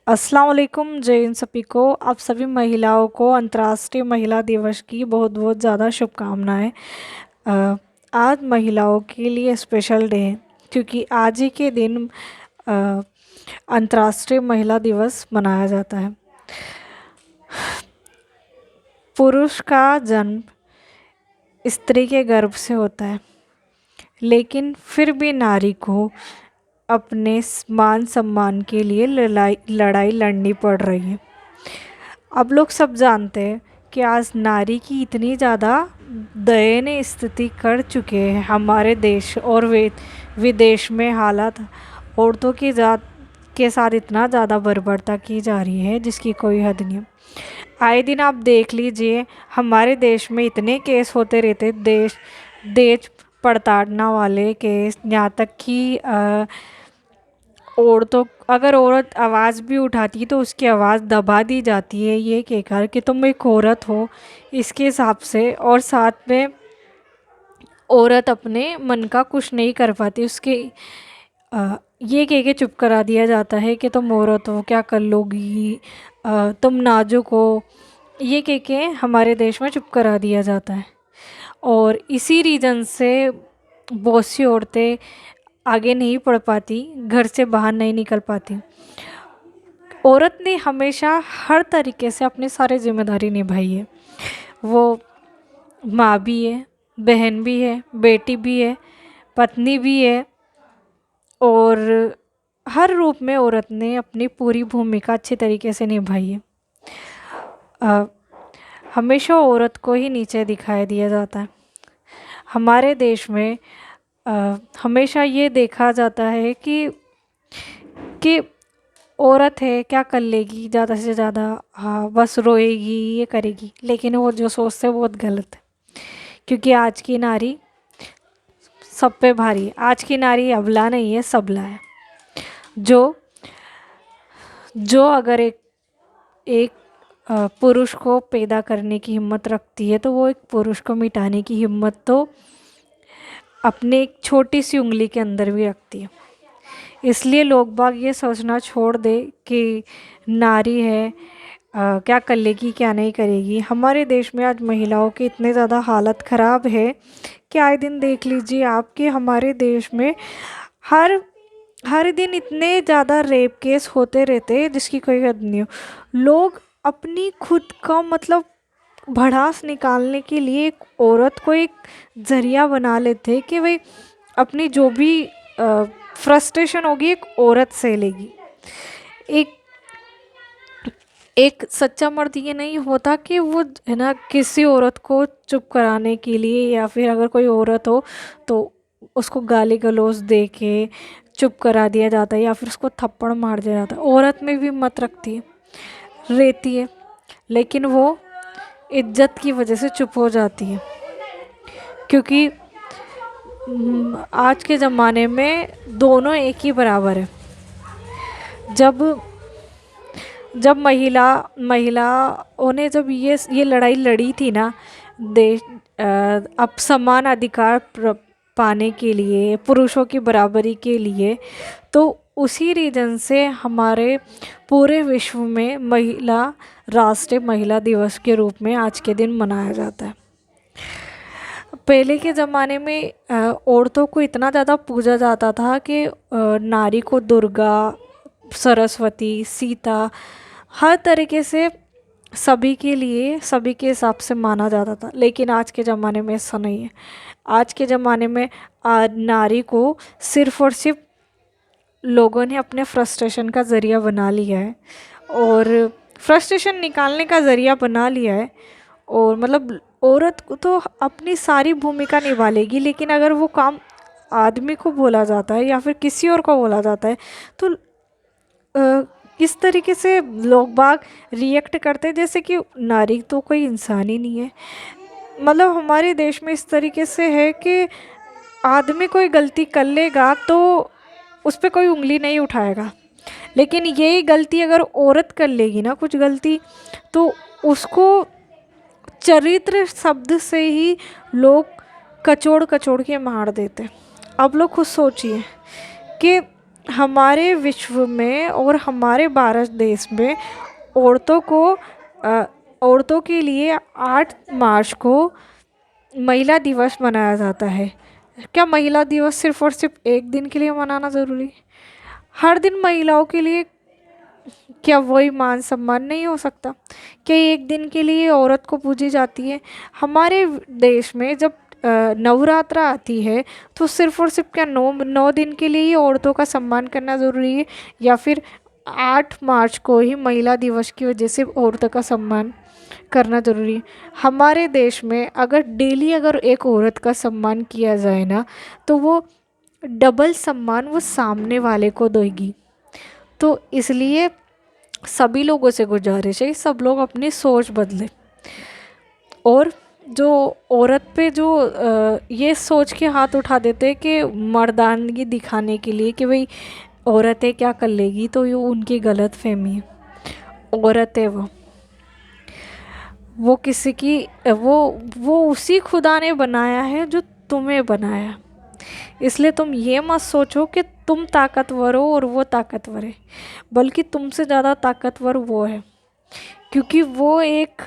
अस्सलाम वालेकुम। जय इन सभी को, आप सभी महिलाओं को अंतर्राष्ट्रीय महिला दिवस की बहुत बहुत ज़्यादा शुभकामनाएं। अ, आज महिलाओं के लिए स्पेशल डे है क्योंकि आज ही के दिन अ, अंतर्राष्ट्रीय महिला दिवस मनाया जाता है। पुरुष का जन्म स्त्री के गर्भ से होता है, लेकिन फिर भी नारी को अपने मान सम्मान के लिए लड़ाई लड़ाई लड़नी पड़ रही है। अब लोग सब जानते हैं कि आज नारी की इतनी ज़्यादा दयनीय स्थिति कर चुके हैं हमारे देश और विदेश में। हालात औरतों की जात के साथ इतना ज़्यादा बर्बरता की जा रही है जिसकी कोई हद नहीं। आए दिन आप देख लीजिए, हमारे देश में इतने केस होते रहते, देश देश पड़ताड़ना वाले केस, यहाँ तक कि औरतों, अगर औरत आवाज़ भी उठाती है तो उसकी आवाज़ दबा दी जाती है ये कहकर कि तुम एक औरत हो, इसके हिसाब से। और साथ में औरत अपने मन का कुछ नहीं कर पाती, उसके ये कह के चुप करा दिया जाता है कि तुम औरत हो, क्या कर लोगी, तुम नाजुक हो, ये कह के हमारे देश में चुप करा दिया जाता है। और इसी रीज़न से बहुत सी औरतें आगे नहीं बढ़ पाती, घर से बाहर नहीं निकल पाती। औरत ने हमेशा हर तरीके से अपनी सारी जिम्मेदारी निभाई है। वो माँ भी है, बहन भी है, बेटी भी है, पत्नी भी है, और हर रूप में औरत ने अपनी पूरी भूमिका अच्छी तरीके से निभाई है। हमेशा औरत को ही नीचे दिखाई दिया जाता है। हमारे देश में हमेशा ये देखा जाता है कि औरत है, क्या कर लेगी, ज़्यादा से ज़्यादा हाँ बस रोएगी, ये करेगी। लेकिन वो जो सोचते हैं बहुत गलत है, क्योंकि आज की नारी सब पे भारी है। आज की नारी अबला नहीं है, सबला है। जो जो अगर एक पुरुष को पैदा करने की हिम्मत रखती है तो वो एक पुरुष को मिटाने की हिम्मत तो अपने एक छोटी सी उंगली के अंदर भी रखती है। इसलिए लोग बाग ये सोचना छोड़ दे कि नारी है, क्या कर लेगी क्या नहीं करेगी। हमारे देश में आज महिलाओं की इतने ज़्यादा हालत ख़राब है कि आए दिन देख लीजिए आप कि हमारे देश में हर हर दिन इतने ज़्यादा रेप केस होते रहते हैं जिसकी कोई हद नहीं हो। लोग अपनी खुद का मतलब भड़ास निकालने के लिए एक औरत को एक ज़रिया बना लेते हैं कि भाई अपनी जो भी फ्रस्ट्रेशन होगी एक औरत से लेगी। एक एक सच्चा मर्द ये नहीं होता कि वो है ना किसी औरत को चुप कराने के लिए, या फिर अगर कोई औरत हो तो उसको गाली गलौज दे के चुप करा दिया जाता है या फिर उसको थप्पड़ मार दिया जाता है। औरत में भी मत रखती है, रहती है, लेकिन वो इज्जत की वजह से चुप हो जाती है। क्योंकि आज के ज़माने में दोनों एक ही बराबर है। जब जब महिलाओं ने जब ये लड़ाई लड़ी थी ना, देश अब समान अधिकार पाने के लिए, पुरुषों की बराबरी के लिए, तो उसी रीजन से हमारे पूरे विश्व में राष्ट्रीय महिला दिवस के रूप में आज के दिन मनाया जाता है। पहले के ज़माने में औरतों को इतना ज़्यादा पूजा जाता था कि नारी को दुर्गा, सरस्वती, सीता हर तरीके से सभी के लिए, सभी के हिसाब से माना जाता था। लेकिन आज के ज़माने में ऐसा नहीं है। आज के ज़माने में नारी को सिर्फ़ और सिर्फ लोगों ने अपने फ्रस्ट्रेशन का ज़रिया बना लिया है, और फ्रस्ट्रेशन निकालने का ज़रिया बना लिया है। और मतलब औरत को तो अपनी सारी भूमिका निभा लेगी, लेकिन अगर वो काम आदमी को बोला जाता है या फिर किसी और को बोला जाता है तो इस तरीके से लोग बाग रिएक्ट करते हैं जैसे कि नारी तो कोई इंसान ही नहीं है। मतलब हमारे देश में इस तरीके से है कि आदमी कोई गलती कर लेगा तो उस पर कोई उंगली नहीं उठाएगा, लेकिन यही गलती अगर औरत कर लेगी ना कुछ गलती, तो उसको चरित्र शब्द से ही लोग कचोड़ कचोड़ के मार देते। अब लोग खुद सोचिए कि हमारे विश्व में और हमारे भारत देश में औरतों को औरतों के लिए 8 मार्च को महिला दिवस मनाया जाता है। क्या महिला दिवस सिर्फ़ और सिर्फ एक दिन के लिए मनाना ज़रूरी है? हर दिन महिलाओं के लिए क्या वही मान सम्मान नहीं हो सकता? क्या एक दिन के लिए औरत को पूजी जाती है? हमारे देश में जब नवरात्रा आती है तो सिर्फ़ और सिर्फ क्या 9 दिन के लिए ही औरतों का सम्मान करना ज़रूरी है, या फिर 8 मार्च को ही महिला दिवस की वजह से औरतों का सम्मान करना ज़रूरी है? हमारे देश में अगर डेली अगर एक औरत का सम्मान किया जाए ना, तो वो डबल सम्मान वो सामने वाले को देगी। तो इसलिए सभी लोगों से गुजारिश है, सब लोग अपनी सोच बदलें। और जो औरत पे जो ये सोच के हाथ उठा देते हैं कि मर्दानगी दिखाने के लिए कि भाई औरतें क्या कर लेगी, तो ये उनकी गलत फहमी है। औरत है वो किसी की वो उसी खुदा ने बनाया है जो तुम्हें बनाया। इसलिए तुम ये मत सोचो कि तुम ताकतवर हो और वो ताकतवर है, बल्कि तुमसे ज़्यादा ताकतवर वो है, क्योंकि वो एक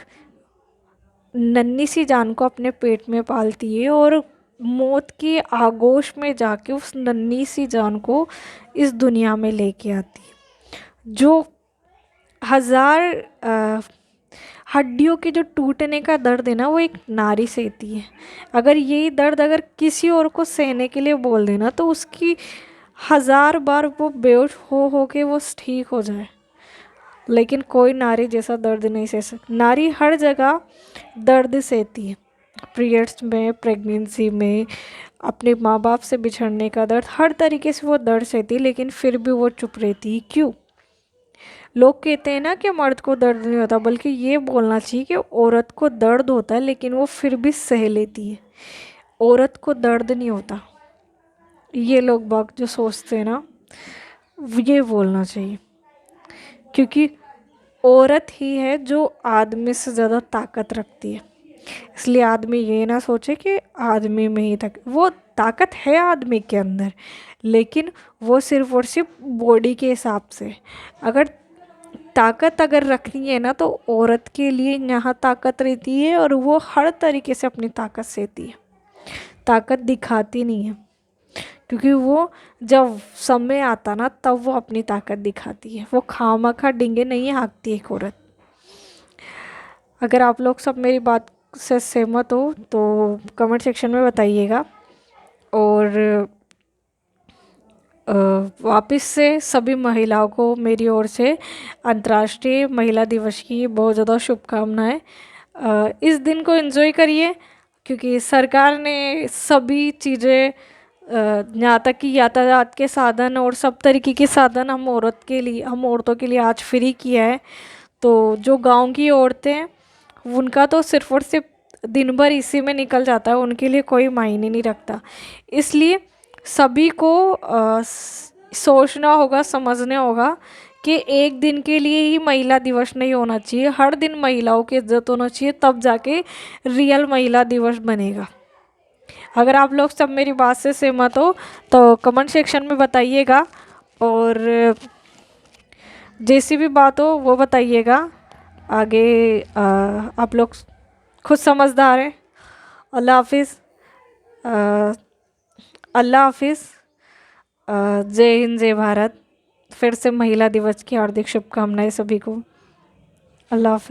नन्ही सी जान को अपने पेट में पालती है और मौत की आगोश में जाके उस नन्ही सी जान को इस दुनिया में लेके आती है। जो हजार हड्डियों के जो टूटने का दर्द है ना, वो एक नारी सहती है। अगर यही दर्द अगर किसी और को सहने के लिए बोल देना, तो उसकी 1000 बार वो बेहोश हो के वो ठीक हो जाए, लेकिन कोई नारी जैसा दर्द नहीं सह सकती। नारी हर जगह दर्द सहती है, पीरियड्स में, प्रेगनेंसी में, अपने माँ बाप से बिछड़ने का दर्द, हर तरीके से वो दर्द सहती है, लेकिन फिर भी वो चुप रहती है। क्यों? लोग कहते हैं ना कि मर्द को दर्द नहीं होता, बल्कि ये बोलना चाहिए कि औरत को दर्द होता है लेकिन वो फिर भी सह लेती है। औरत को दर्द नहीं होता। ये लोग बाग जो सोचते हैं ना, ये बोलना चाहिए, क्योंकि औरत ही है जो आदमी से ज़्यादा ताकत रखती है। इसलिए आदमी ये ना सोचे कि आदमी में ही तक वो ताकत है आदमी के अंदर, लेकिन वो सिर्फ और सिर्फ बॉडी के हिसाब से। अगर ताकत अगर रखनी है ना, तो औरत के लिए यहाँ ताकत रहती है और वो हर तरीके से अपनी ताकत सहती है, ताकत दिखाती नहीं है, क्योंकि वो जब समय आता ना तब वो अपनी ताकत दिखाती है। वो खामखा डींगे नहीं हाँकती एक औरत। अगर आप लोग सब मेरी बात से सहमत हो तो कमेंट सेक्शन में बताइएगा। और वापस से सभी महिलाओं को मेरी ओर से अंतर्राष्ट्रीय महिला दिवस की बहुत ज़्यादा शुभकामनाएं। इस दिन को एंजॉय करिए, क्योंकि सरकार ने सभी चीज़ें, यहाँ तक कि यातायात के साधन और सब तरीके के साधन हम औरतों के लिए आज फ्री किया है। तो जो गांव की औरतें हैं, उनका तो सिर्फ और सिर्फ दिन भर इसी में निकल जाता है, उनके लिए कोई मायने नहीं रखता। इसलिए सभी को सोचना होगा, समझना होगा कि एक दिन के लिए ही महिला दिवस नहीं होना चाहिए, हर दिन महिलाओं की इज्जत होना चाहिए, तब जाके रियल महिला दिवस बनेगा। अगर आप लोग सब मेरी बात से सहमत हो तो कमेंट सेक्शन में बताइएगा, और जैसी भी बात हो वो बताइएगा। आगे आप लोग खुद समझदार हैं। अल्लाह हाफिज़। अल्लाह हाफिज़। जय हिंद, जय भारत। फिर से महिला दिवस की हार्दिक शुभकामनाएं सभी को। अल्लाह हाफिज़।